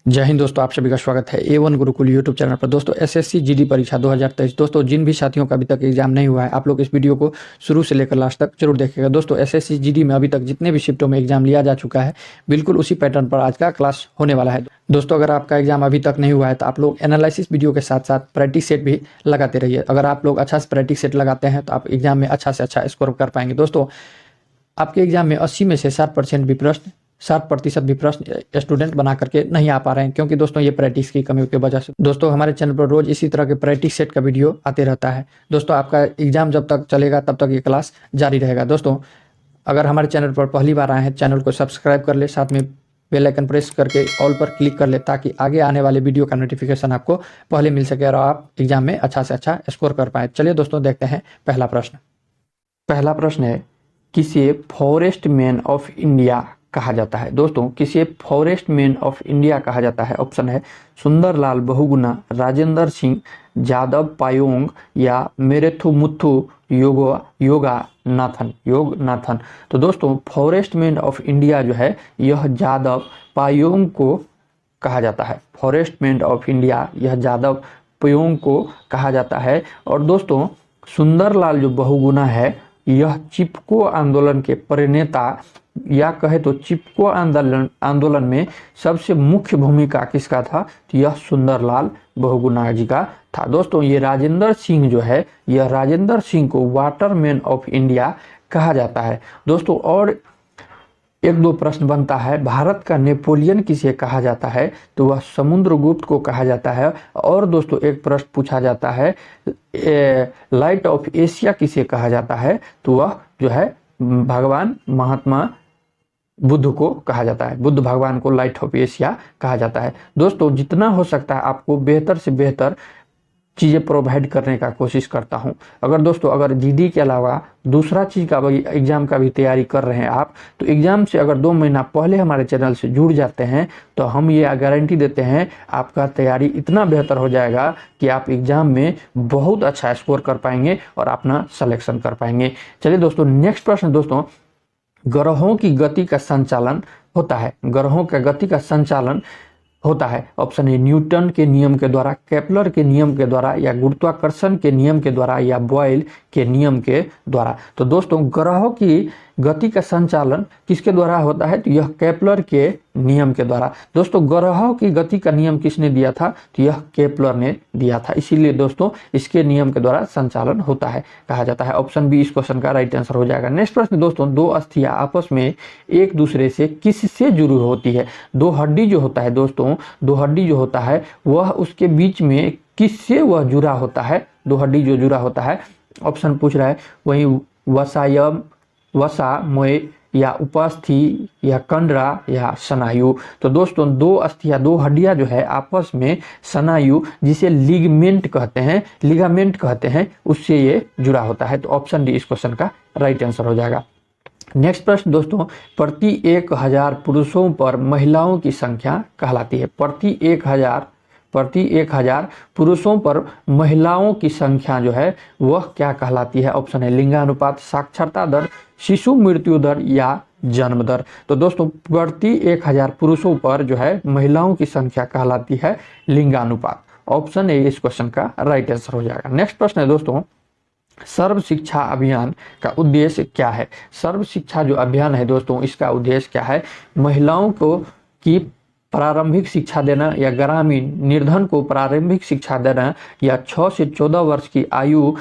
जय हिंद दोस्तों, आप सभी का स्वागत है A1 गुरुकुल यूट्यूब चैनल पर। दोस्तों एसएससी जीडी परीक्षा 2023। दोस्तों जिन भी साथियों का अभी तक एग्जाम नहीं हुआ है, आप लोग इस वीडियो को शुरू से लेकर लास्ट तक जरूर देखेगा। दोस्तों एसएससी जीडी में अभी तक जितने भी शिफ्टों में एग्जाम लिया जा चुका है, बिल्कुल उसी पैटर्न पर आज का क्लास होने वाला है। दोस्तों अगर आपका एग्जाम अभी तक नहीं हुआ है तो आप लोग एनालिसिस वीडियो के साथ साथ प्रैक्टिस सेट भी लगाते रहिए। अगर आप लोग अच्छा से प्रैक्टिस सेट लगाते हैं तो आप एग्जाम में अच्छा से अच्छा स्कोर कर पाएंगे। दोस्तों आपके एग्जाम में 80 में से 60% भी प्रश्न 60% भी प्रश्न स्टूडेंट बना करके नहीं आ पा रहे हैं, क्योंकि दोस्तों ये प्रैक्टिस की कमी की वजह से। दोस्तों हमारे चैनल पर रोज इसी तरह के प्रैक्टिस सेट का वीडियो आते रहता है। दोस्तों आपका एग्जाम जब तक चलेगा तब तक ये क्लास जारी रहेगा। दोस्तों अगर हमारे चैनल पर पहली बार आए हैं, चैनल को सब्सक्राइब कर ले, साथ में बेल आइकन प्रेस करके ऑल पर क्लिक कर ले, ताकि आगे आने वाले वीडियो का नोटिफिकेशन आपको पहले मिल सके और आप एग्जाम में अच्छा से अच्छा स्कोर कर पाए। चलिए दोस्तों देखते हैं पहला प्रश्न। पहला प्रश्न है, किसे फॉरेस्ट मैन ऑफ इंडिया कहा जाता है? दोस्तों किसे फॉरेस्ट मैन ऑफ इंडिया कहा जाता है? ऑप्शन है सुंदरलाल बहुगुणा, राजेंद्र सिंह, जादव पायोंग या मेरेथुमुथु योगनाथन। तो दोस्तों फॉरेस्ट मैन ऑफ इंडिया जो है यह जादव पायोंग को कहा जाता है। फॉरेस्ट मैन ऑफ इंडिया यह जादव पायोंग को कहा जाता है। और दोस्तों सुंदरलाल जो बहुगुणा है यह चिपको आंदोलन के प्रणेता, या कहे तो चिपको आंदोलन में सबसे मुख्य भूमिका किसका था? तो यह सुंदरलाल बहुगुणा जी का था। दोस्तों ये राजेंद्र सिंह जो है, यह राजेंद्र सिंह को वाटरमैन ऑफ इंडिया कहा जाता है। दोस्तों और एक दो प्रश्न बनता है, भारत का नेपोलियन किसे कहा जाता है? तो वह समुद्रगुप्त को कहा जाता है। और दोस्तों एक प्रश्न पूछा जाता है, लाइट ऑफ एशिया किसे कहा जाता है? तो वह जो है भगवान महात्मा बुद्ध को कहा जाता है। बुद्ध भगवान को लाइट ऑफ एशिया कहा जाता है। दोस्तों जितना हो सकता है आपको बेहतर से बेहतर चीज़ें प्रोवाइड करने का कोशिश करता हूं। अगर जीडी के अलावा दूसरा चीज़ का एग्जाम का भी तैयारी कर रहे हैं आप, तो एग्जाम से अगर 2 महीना पहले हमारे चैनल से जुड़ जाते हैं तो हम ये गारंटी देते हैं आपका तैयारी इतना बेहतर हो जाएगा कि आप एग्जाम में बहुत अच्छा स्कोर कर पाएंगे और अपना सिलेक्शन कर पाएंगे। चलिए दोस्तों नेक्स्ट प्रश्न। दोस्तों ग्रहों की गति का संचालन होता है। ग्रहों का गति का संचालन होता है। ऑप्शन ए न्यूटन के नियम के द्वारा, केपलर के नियम के द्वारा, या गुरुत्वाकर्षण के नियम के द्वारा, या बॉयल के नियम के द्वारा। तो दोस्तों ग्रहों की गति का संचालन किसके द्वारा होता है? तो यह केपलर के नियम के द्वारा। दोस्तों ग्रहों की गति का नियम किसने दिया था? तो यह केपलर ने दिया था। इसीलिए दोस्तों इसके नियम के द्वारा संचालन होता है कहा जाता है। ऑप्शन बी इस क्वेश्चन का राइट आंसर हो जाएगा। नेक्स्ट प्रश्न। दोस्तों दो अस्थियां आपस में एक दूसरे से किससे जुड़ी होती है? दो हड्डी जो होता है, दोस्तों दो हड्डी जो होता है वह उसके बीच में किससे वह जुड़ा होता है? दो हड्डी जो जुड़ा होता है, ऑप्शन पूछ रहा है, वही वसा मोय, या उपस्थि, या कंडरा, या स्नायु। तो दोस्तों दो अस्थियां, दो हड्डियां जो है आपस में स्नायु, जिसे लिगामेंट कहते हैं, उससे ये जुड़ा होता है। तो ऑप्शन डी इस क्वेश्चन का राइट आंसर हो जाएगा। नेक्स्ट प्रश्न। दोस्तों प्रति 1000 पुरुषों पर महिलाओं की संख्या कहलाती है। प्रति 1000 पुरुषों पर महिलाओं की संख्या जो है वह क्या कहलाती है? ऑप्शन है लिंगानुपात, साक्षरता दर, शिशु मृत्यु दर, या जन्म दर। तो दोस्तों प्रति 1000 पुरुषों पर जो है महिलाओं की संख्या कहलाती है लिंगानुपात। ऑप्शन ए इस क्वेश्चन का राइट आंसर हो जाएगा। नेक्स्ट प्रश्न है दोस्तों, सर्व शिक्षा अभियान का उद्देश्य क्या है? सर्व शिक्षा जो अभियान है दोस्तों, इसका उद्देश्य क्या है? महिलाओं को की प्रारंभिक शिक्षा देना, या ग्रामीण निर्धन को प्रारंभिक शिक्षा देना, या 6 से 14 वर्ष की आयु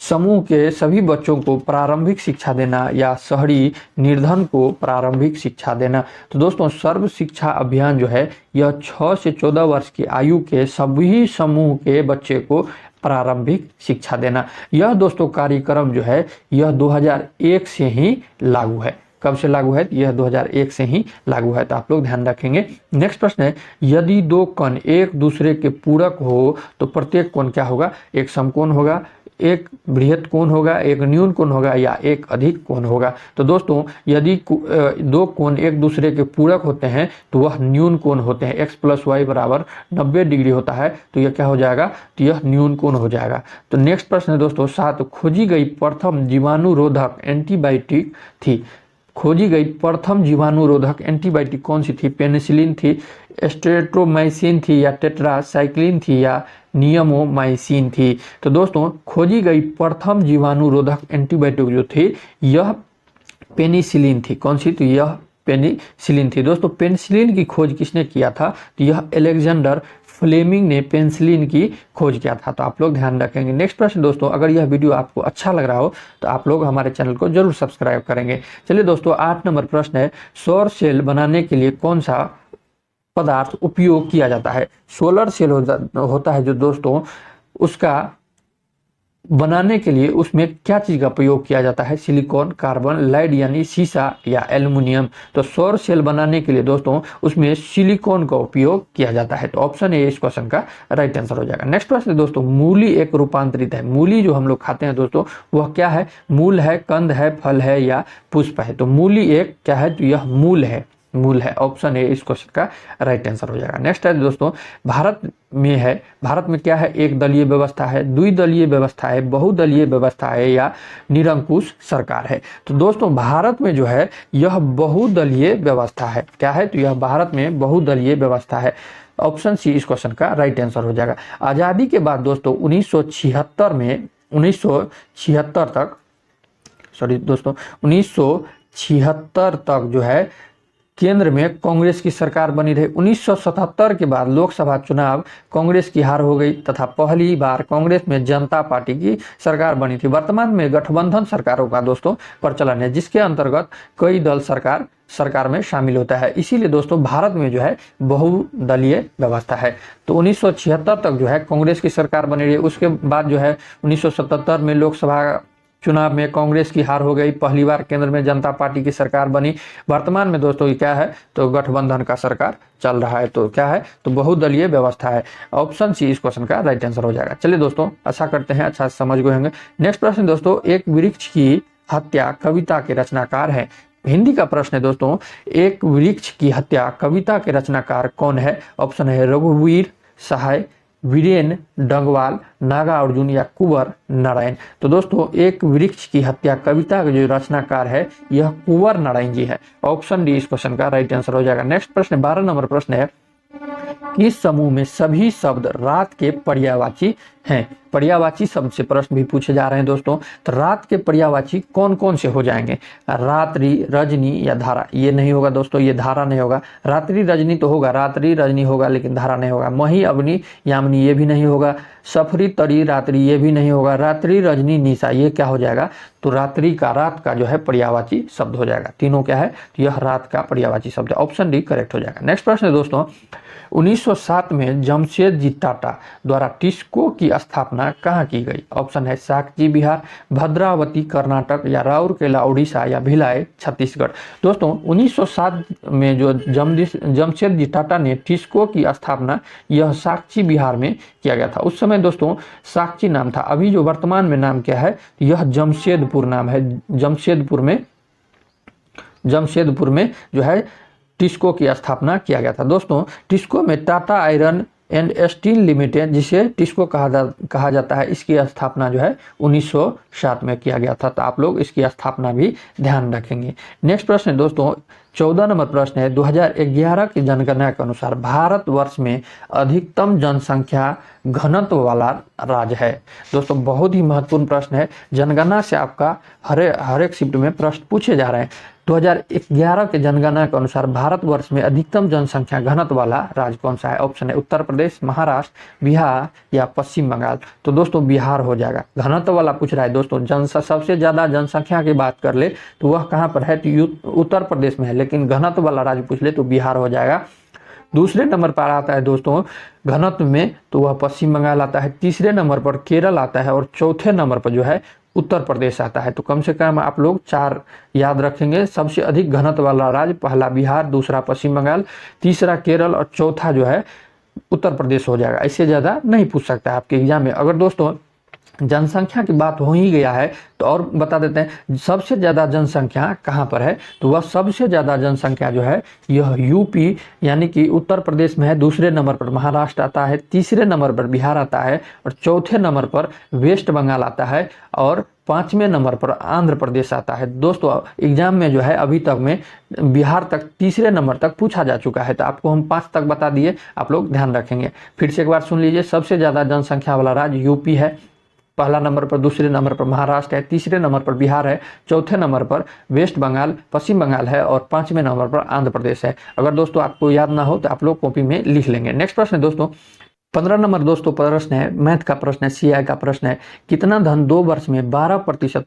समूह के सभी बच्चों को प्रारंभिक शिक्षा देना, या शहरी निर्धन को प्रारंभिक शिक्षा देना। तो दोस्तों सर्व शिक्षा अभियान जो है यह 6 से 14 वर्ष की आयु के सभी समूह के बच्चे को प्रारंभिक शिक्षा देना। यह दोस्तों कार्यक्रम जो है यह 2001 से ही लागू है। कब से लागू है? यह 2001 से ही लागू है, तो आप लोग ध्यान रखेंगे। नेक्स्ट प्रश्न है, यदि दो कोण एक दूसरे के पूरक हो तो प्रत्येक कोण क्या होगा? एक समकोण होगा, एक बृहत कोण होगा, एक न्यून कोण होगा, या एक अधिक कोण होगा। तो दोस्तों यदि दो कोण एक दूसरे के पूरक होते हैं तो वह न्यून कोण होते हैं। x + y = 90 डिग्री होता है, तो यह क्या हो जाएगा? तो यह न्यून कोण हो जाएगा। तो नेक्स्ट प्रश्न है दोस्तों, 7 खोजी गई प्रथम जीवाणुरोधक एंटीबायोटिक थी। खोजी गई प्रथम जीवाणुरोधक एंटीबायोटिक कौन सी थी? पेनिसिलिन थी, स्ट्रेप्टोमाइसिन थी, या टेट्रासाइक्लिन थी, या नियमोमाइसिन थी? तो दोस्तों खोजी गई प्रथम जीवाणुरोधक एंटीबायोटिक जो थी यह पेनिसिलिन थी। कौन सी? तो यह पेनिसिलिन थी। दोस्तों पेनिसिलिन की खोज किसने किया था? तो यह अलेक्जेंडर फ्लेमिंग ने पेनिसिलिन की खोज किया था। तो आप लोग ध्यान रखेंगे। नेक्स्ट प्रश्न दोस्तों, अगर यह वीडियो आपको अच्छा लग रहा हो तो आप लोग हमारे चैनल को जरूर सब्सक्राइब करेंगे। चलिए दोस्तों 8 नंबर प्रश्न है, सौर सेल बनाने के लिए कौन सा पदार्थ उपयोग किया जाता है? सोलर सेल होता है जो दोस्तों, उसका बनाने के लिए उसमें क्या चीज का प्रयोग किया जाता है? सिलिकॉन, कार्बन, लेड यानी सीसा, या एल्युमिनियम? तो सौर सेल बनाने के लिए दोस्तों उसमें सिलिकॉन का उपयोग किया जाता है। तो ऑप्शन ए इस क्वेश्चन का राइट आंसर हो जाएगा। नेक्स्ट प्रश्न दोस्तों, मूली एक रूपांतरित है। मूली जो हम लोग खाते हैं दोस्तों वह क्या है? मूल है, कंद है, फल है, या पुष्प है? तो मूली एक क्या है? तो यह मूल है, मूल है। ऑप्शन ए इस क्वेश्चन का राइट आंसर हो जाएगा। नेक्स्ट है दोस्तों, भारत में क्या है? एक दलीय व्यवस्था है, द्विदलीय व्यवस्था है, बहुदलीय व्यवस्था है, या निरंकुश सरकार है? तो दोस्तों भारत में जो है यह बहुदलीय व्यवस्था है। क्या है? तो यह भारत में बहुदलीय व्यवस्था है। ऑप्शन सी इस क्वेश्चन का राइट आंसर हो जाएगा। आजादी के बाद दोस्तों 1976 तक जो है केंद्र में कांग्रेस की सरकार बनी रही। 1977 के बाद लोकसभा चुनाव कांग्रेस की हार हो गई तथा पहली बार कांग्रेस में जनता पार्टी की सरकार बनी थी। वर्तमान में गठबंधन सरकारों का दोस्तों प्रचलन है, जिसके अंतर्गत कई दल सरकार में शामिल होता है। इसीलिए दोस्तों भारत में जो है बहुदलीय व्यवस्था है। तो 1976 तक जो है कांग्रेस की सरकार बनी रही। उसके बाद जो है 1977 में लोकसभा चुनाव में कांग्रेस की हार हो गई, पहली बार केंद्र में जनता पार्टी की सरकार बनी। वर्तमान में दोस्तों ये क्या है? तो गठबंधन का सरकार चल रहा है। तो क्या है? तो बहुदलीय व्यवस्था है। ऑप्शन सी इस क्वेश्चन का राइट आंसर हो जाएगा। चलिए दोस्तों आशा करते हैं अच्छा समझ गए होंगे। नेक्स्ट प्रश्न दोस्तों, एक वृक्ष की हत्या कविता के रचनाकार है। हिंदी का प्रश्न है दोस्तों, एक वृक्ष की हत्या कविता के रचनाकार कौन है? ऑप्शन है रघुवीर सहाय, वीरेन डंगवाल, नागार्जुन, या कुंवर नारायण? तो दोस्तों एक वृक्ष की हत्या कविता के जो रचनाकार है यह कुंवर नारायण जी है। ऑप्शन डी इस क्वेश्चन का राइट आंसर हो जाएगा। नेक्स्ट प्रश्न 12 नंबर प्रश्न है, किस समूह में सभी शब्द रात के पर्यायवाची हैं? पर्यायवाची शब्द से प्रश्न भी पूछे जा रहे हैं दोस्तों। तो रात के पर्यायवाची कौन कौन से हो जाएंगे? रात्रि, रजनी, या धारा? ये नहीं होगा दोस्तों, ये धारा नहीं होगा। रात्रि रजनी तो होगा, रात्रि रजनी होगा, लेकिन धारा नहीं होगा। मही, अवनी, यामिनी ये भी नहीं होगा। सफरी, तरी, रात्रि ये भी नहीं होगा। रात्रि, रजनी, निशा ये क्या हो जाएगा? तो रात का जो है पर्यायवाची शब्द हो जाएगा। तीनों क्या है? तो यह रात का पर्यायवाची शब्द है। ऑप्शन डी करेक्ट हो जाएगा। नेक्स्ट प्रश्न है दोस्तों, 1907 में जमशेदजी टाटा द्वारा टिस्को की स्थापना कहाँ की गई? ऑप्शन है साकची बिहार, भद्रावती कर्नाटक, या राउरकेला उड़ीसा, या भिलाई छत्तीसगढ़? दोस्तों 1907 में जो जमशेदजी टाटा ने टिस्को की स्थापना यह साकची बिहार में किया गया था। उस समय दोस्तों साकची नाम था। अभी जो वर्तमान में नाम क्या है? यह जमशेदपुर नाम है। जमशेदपुर में जो है टिस्को की स्थापना किया गया था। दोस्तों टिस्को में Tata iron and steel limited, जिसे टिस्को कहा जाता है, इसकी स्थापना जो है 1907 में किया गया था। तो आप लोग इसकी स्थापना भी ध्यान रखेंगे। नेक्स्ट प्रश्न है दोस्तों, 14 नंबर प्रश्न है, 2011 की जनगणना के अनुसार भारतवर्ष में अधिकतम जनसंख्या घनत्व वाला राज्य है। दोस्तों बहुत ही महत्वपूर्ण प्रश्न है। जनगणना से आपका हर एक शिफ्ट में प्रश्न पूछे जा रहे हैं। 2011 के जनगणना के अनुसार भारतवर्ष में अधिकतम जनसंख्या घनत्व वाला राज्य कौन सा है? ऑप्शन है उत्तर प्रदेश, महाराष्ट्र, बिहार, या पश्चिम बंगाल? तो दोस्तों बिहार हो जाएगा। घनत्व वाला पूछ रहा है दोस्तों, सबसे ज्यादा जनसंख्या की बात कर ले तो वह कहाँ पर है? तो उत्तर प्रदेश में है, लेकिन घनत्व वाला राज्य पूछ ले तो बिहार हो जाएगा। दूसरे नंबर पर आता है दोस्तों घनत्व में तो वह पश्चिम बंगाल आता है। तीसरे नंबर पर केरल आता है, और चौथे नंबर पर जो है उत्तर प्रदेश आता है। तो कम से कम आप लोग 4 याद रखेंगे। सबसे अधिक घनत्व वाला राज्य, पहला बिहार, दूसरा पश्चिम बंगाल, तीसरा केरल, और चौथा जो है उत्तर प्रदेश हो जाएगा। इससे ज़्यादा नहीं पूछ सकता है आपके एग्जाम में। अगर दोस्तों जनसंख्या की बात हो ही गया है तो और बता देते हैं सबसे ज़्यादा जनसंख्या कहाँ पर है। तो वह सबसे ज़्यादा जनसंख्या जो है यह यूपी यानी कि उत्तर प्रदेश में है। दूसरे नंबर पर महाराष्ट्र आता है, तीसरे नंबर पर बिहार आता है और चौथे नंबर पर वेस्ट बंगाल आता है और पाँचवें नंबर पर आंध्र प्रदेश आता है। दोस्तों एग्जाम में जो है अभी तक में बिहार तक तीसरे नंबर तक पूछा जा चुका है, तो आपको हम 5 तक बता दिए, आप लोग ध्यान रखेंगे। फिर से एक बार सुन लीजिए, सबसे ज़्यादा जनसंख्या वाला राज्य यूपी है, पहला नंबर पर, दूसरे नंबर पर महाराष्ट्र है, तीसरे नंबर पर बिहार है, चौथे नंबर पर वेस्ट बंगाल पश्चिम बंगाल है और पांचवें नंबर पर आंध्र प्रदेश है। अगर दोस्तों आपको याद ना हो तो आप लोग कॉपी में लिख लेंगे। नेक्स्ट प्रश्न है दोस्तों 15 नंबर दोस्तों प्रश्न है, मैथ का प्रश्न है, सीआई का प्रश्न है। कितना धन 2 वर्ष में 12%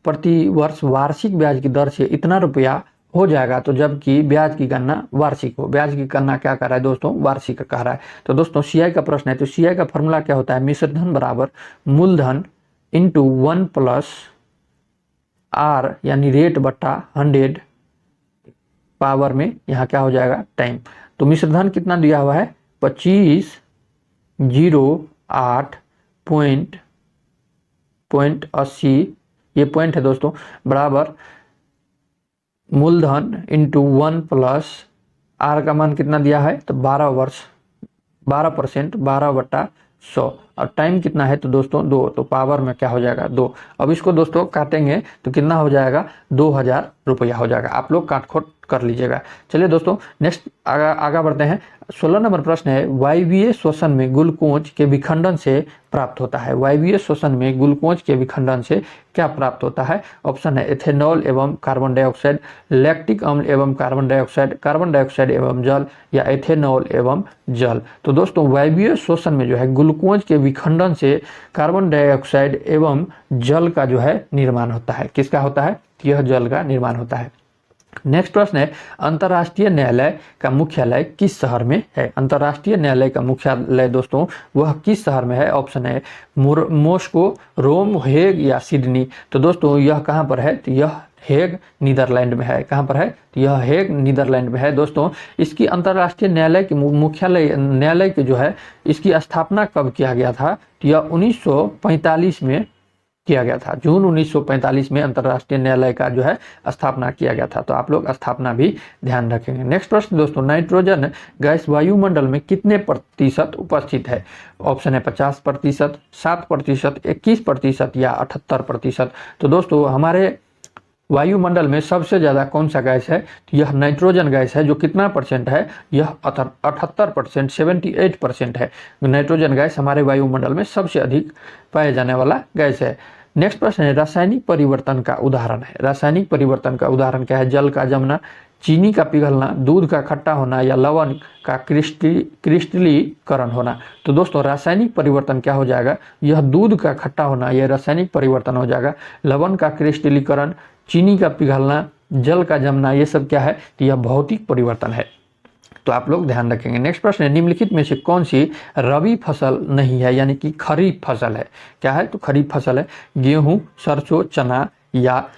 प्रति वर्ष वार्षिक ब्याज की दर से इतना रुपया हो जाएगा, तो जबकि ब्याज की गणना वार्षिक हो। ब्याज की गणना क्या कर रहा है दोस्तों, वार्षिक कह रहा है। तो दोस्तों सीआई का प्रश्न है, तो सीआई का फॉर्मूला क्या होता है, मिश्र धन बराबर मूलधन इंटू 1 प्लस आर यानी रेट बट्टा 100 पावर में यहाँ क्या हो जाएगा टाइम। तो मिश्र धन कितना दिया हुआ है 2508.80 ये पॉइंट है दोस्तों, बराबर मूलधन इंटू 1 प्लस आर का मान कितना दिया है तो 12% 12/100 और टाइम कितना है तो दोस्तों 2, तो पावर में क्या हो जाएगा 2। अब इसको दोस्तों काटेंगे तो कितना हो जाएगा 2000 रुपया हो जाएगा। आप लोग काट खोट कर लीजिएगा। चलिए दोस्तों नेक्स्ट आगे बढ़ते हैं। 16 नंबर प्रश्न है, वायवीय श्वसन में ग्लूकोज के विखंडन से प्राप्त होता है। वायवीय श्वसन में ग्लूकोज के विखंडन से क्या प्राप्त होता है। ऑप्शन है एथेनॉल एवं कार्बन डाइऑक्साइड, लैक्टिक अम्ल एवं कार्बन डाइऑक्साइड एवं जल, या एथेनॉल एवं जल। तो दोस्तों वायवीय श्वसन में जो है ग्लूकोज के विखंडन से कार्बन डाइऑक्साइड एवं जल का जो है निर्माण होता है। किसका होता है, यह जल का निर्माण होता है। नेक्स्ट प्रश्न है, अंतर्राष्ट्रीय न्यायालय का मुख्यालय किस शहर में है। अंतर्राष्ट्रीय न्यायालय का मुख्यालय दोस्तों वह किस शहर में है। ऑप्शन है मॉस्को, रोम, हेग या सिडनी। तो दोस्तों यह कहाँ पर है, तो यह हेग नीदरलैंड में है। कहाँ पर है, तो यह हेग नीदरलैंड में है। दोस्तों इसकी अंतर्राष्ट्रीय न्यायालय की मुख्यालय न्यायालय की जो है इसकी स्थापना कब किया गया था, तो यह 1945 में किया गया था। जून 1945 में अंतर्राष्ट्रीय न्यायालय का जो है स्थापना किया गया था। तो आप लोग स्थापना भी ध्यान रखेंगे। नेक्स्ट प्रश्न दोस्तों, नाइट्रोजन गैस वायुमंडल में कितने प्रतिशत उपस्थित है। ऑप्शन है 50%, 7%, 21% या 78%। तो दोस्तों हमारे वायुमंडल में सबसे ज़्यादा कौन सा गैस है, तो यह नाइट्रोजन गैस है, जो कितना परसेंट है, यह 78%, 78% है। नाइट्रोजन गैस हमारे वायुमंडल में सबसे अधिक पाए जाने वाला गैस है। नेक्स्ट प्रश्न है, रासायनिक परिवर्तन का उदाहरण है। रासायनिक परिवर्तन का उदाहरण क्या है, जल का जमना, चीनी का पिघलना, दूध का खट्टा होना या लवण का क्रिस्टलीकरण होना। तो दोस्तों रासायनिक परिवर्तन क्या हो जाएगा, यह दूध का खट्टा होना यह रासायनिक परिवर्तन हो जाएगा। लवण का क्रिस्टलीकरण, चीनी का पिघलना, जल का जमना, ये सब क्या है, तो यह भौतिक परिवर्तन है। तो आप लोग ध्यान रखेंगे। नेक्स्ट प्रश्न है, निम्नलिखित में से कौन सी रबी फसल नहीं है, यानी कि खरीफ फसल है। क्या है, तो खरीफ फसल है गेहूं, सरसों, चना या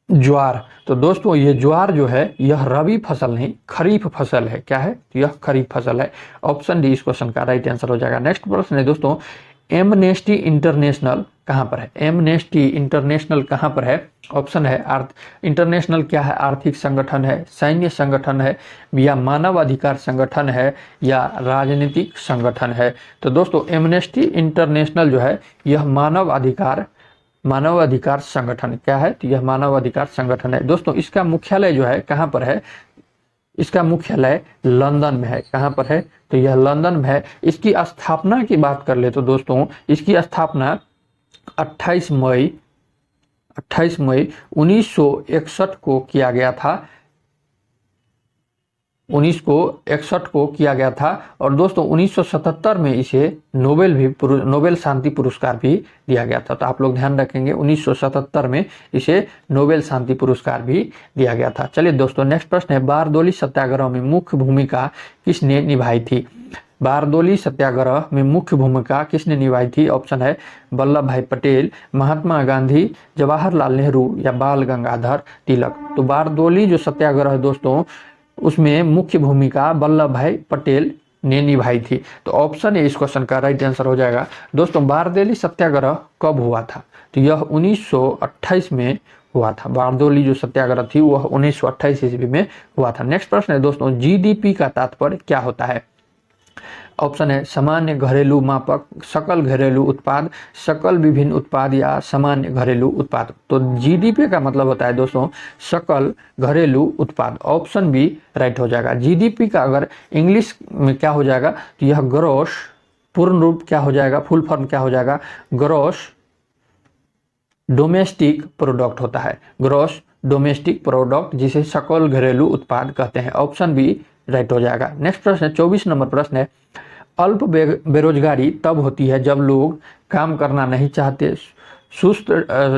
ज्वार। तो दोस्तों ये ज्वार जो है यह रबी फसल नहीं खरीफ फसल है। क्या है, तो यह खरीफ फसल है। ऑप्शन डी इस क्वेश्चन का राइट आंसर हो जाएगा। नेक्स्ट प्रश्न है दोस्तों, एमनेस्टी इंटरनेशनल कहाँ पर है। एमनेस्टी इंटरनेशनल कहाँ पर है। ऑप्शन है इंटरनेशनल क्या है, आर्थिक संगठन है, सैन्य संगठन है, या मानव अधिकार संगठन है, या राजनीतिक संगठन है। तो दोस्तों एमनेस्टी इंटरनेशनल जो है यह मानव अधिकार संगठन क्या है, तो यह मानव अधिकार संगठन है। दोस्तों इसका मुख्यालय जो है कहाँ पर है, इसका मुख्यालय लंदन में है। कहाँ पर है, तो यह लंदन में है। इसकी स्थापना की बात कर ले तो दोस्तों इसकी स्थापना 28 मई 1961 को किया गया था। 1961 को किया गया था। और दोस्तों 1977 में इसे नोबेल शांति पुरस्कार भी दिया गया था। तो आप लोग ध्यान रखेंगे 1977 में इसे नोबेल शांति पुरस्कार भी दिया गया था। चलिए दोस्तों नेक्स्ट प्रश्न है, बारदोली सत्याग्रह में मुख्य भूमिका किसने निभाई थी। बारदोली सत्याग्रह में मुख्य भूमिका किसने निभाई थी। ऑप्शन है वल्लभ भाई पटेल, महात्मा गांधी, जवाहरलाल नेहरू या बाल गंगाधर तिलक। तो बारदोली जो सत्याग्रह है दोस्तों उसमें मुख्य भूमिका वल्लभ भाई पटेल ने निभाई थी। तो ऑप्शन ए इस क्वेश्चन का राइट आंसर हो जाएगा। दोस्तों बारदोली सत्याग्रह कब हुआ था? तो यह 1928 में हुआ था। बारदोली जो सत्याग्रह थी वह 1928 ईस्वी में हुआ था। नेक्स्ट प्रश्न है दोस्तों, जीडीपी का तात्पर्य क्या होता है? ऑप्शन है सामान्य घरेलू मापक, सकल घरेलू उत्पाद, सकल विभिन्न उत्पाद या सामान्य घरेलू उत्पाद। तो जीडीपी का मतलब होता है दोस्तों सकल घरेलू उत्पाद। ऑप्शन बी राइट हो जाएगा। जीडीपी का अगर इंग्लिश में क्या हो जाएगा तो यह ग्रॉस, पूर्ण रूप क्या हो जाएगा, फुल फॉर्म क्या हो जाएगा, ग्रॉस डोमेस्टिक प्रोडक्ट होता है। ग्रॉस डोमेस्टिक प्रोडक्ट जिसे सकल घरेलू उत्पाद कहते हैं। ऑप्शन बी राइट हो जाएगा। नेक्स्ट प्रश्न है 24 नंबर प्रश्न है, अल्प बेरोजगारी तब होती है जब लोग काम करना नहीं चाहते, सुस्त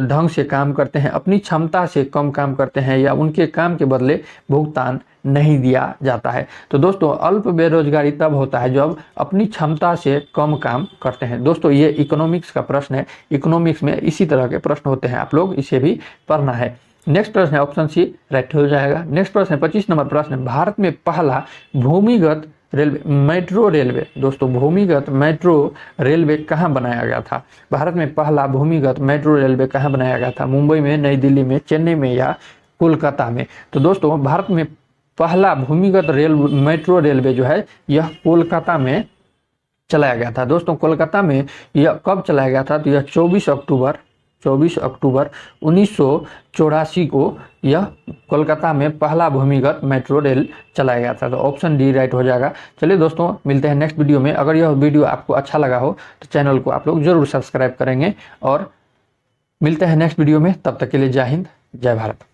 ढंग से काम करते हैं, अपनी क्षमता से कम काम करते हैं या उनके काम के बदले भुगतान नहीं दिया जाता है। तो दोस्तों अल्प बेरोजगारी तब होता है जब अपनी क्षमता से कम काम करते हैं। दोस्तों ये इकोनॉमिक्स का प्रश्न है। इकोनॉमिक्स में इसी तरह के प्रश्न होते हैं, आप लोग इसे भी पढ़ना है। नेक्स्ट प्रश्न है ऑप्शन सी राइट हो जाएगा। नेक्स्ट प्रश्न है 25 नंबर प्रश्न है, भारत में पहला भूमिगत रेलवे, मेट्रो रेलवे, दोस्तों भूमिगत मेट्रो रेलवे कहाँ बनाया गया था? भारत में पहला भूमिगत मेट्रो रेलवे कहाँ बनाया गया था? मुंबई में, नई दिल्ली में, चेन्नई में या कोलकाता में? तो दोस्तों भारत में पहला भूमिगत मेट्रो रेलवे जो है यह कोलकाता में चलाया गया था। दोस्तों कोलकाता में यह कब चलाया गया था? तो यह 24 अक्टूबर 1984 को यह कोलकाता में पहला भूमिगत मेट्रो रेल चलाया गया था। तो ऑप्शन डी राइट हो जाएगा। चलिए दोस्तों मिलते हैं नेक्स्ट वीडियो में। अगर यह वीडियो आपको अच्छा लगा हो तो चैनल को आप लोग जरूर सब्सक्राइब करेंगे और मिलते हैं नेक्स्ट वीडियो में। तब तक के लिए जय हिंद, जय भारत।